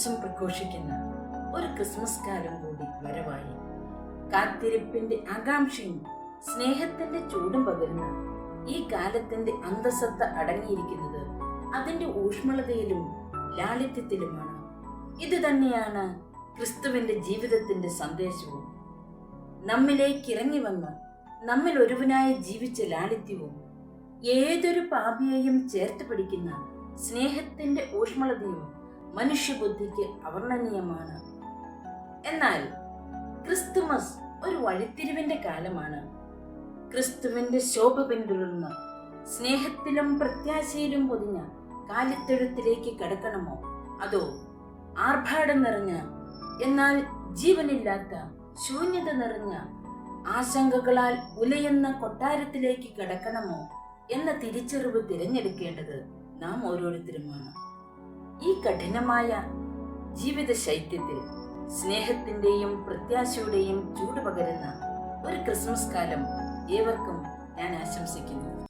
സന്ദേശം പ്രഘോഷിക്കുന്ന ഒരു ക്രിസ്മസ് കാലം കൂടി വരവായി. കാത്തിരിപ്പിന്റെ ആകാംക്ഷയും സ്നേഹത്തിന്റെ ചൂടും പകരുന്ന ഈ കാലത്തിന്റെ അന്തസത്ത അടങ്ങിയിരിക്കുന്നത് അതിന്റെ ഊഷ്മളതയിലും ലാളിത്യത്തിലുമാണ്. ഇത് തന്നെയാണ് ക്രിസ്തുവിന്റെ ജീവിതത്തിന്റെ സന്ദേശവും. നമ്മിലേക്ക് ഇറങ്ങി വന്ന് നമ്മിൽ ഒരുവനായി ജീവിച്ച ലാളിത്യവും ഏതൊരു പാപിയെയും ചേർത്ത് പിടിക്കുന്ന സ്നേഹത്തിന്റെ ഊഷ്മളതയും മനുഷ്യബുദ്ധിക്ക് അവർണ്ണനീയമാണ്. എന്നാൽ ക്രിസ്തുമസ് ഒരു വഴിത്തിരിവിന്റെ കാലമാണ്. ക്രിസ്തുവിന്റെ ശോഭ പിന്തുടർന്ന് സ്നേഹത്തിലും പ്രത്യാശയിലും പൊതിഞ്ഞ കാലിത്തൊഴുത്തിലേക്ക് കടക്കണമോ, അതോ ആർഭാടം നിറഞ്ഞ എന്നാൽ ജീവനില്ലാത്ത ശൂന്യത നിറഞ്ഞ ആശങ്കകളാൽ ഉലയുന്ന കൊട്ടാരത്തിലേക്ക് കടക്കണമോ എന്ന തിരിച്ചറിവ് തിരഞ്ഞെടുക്കേണ്ടത് നാം ഓരോരുത്തരുമാണ്. ഈ കഠിനമായ ജീവിത ശൈത്യത്തിൽ സ്നേഹത്തിന്റെയും പ്രത്യാശയുടെയും ചൂട് പകരുന്ന ഒരു ക്രിസ്മസ് കാലം ഏവർക്കും ഞാൻ ആശംസിക്കുന്നു.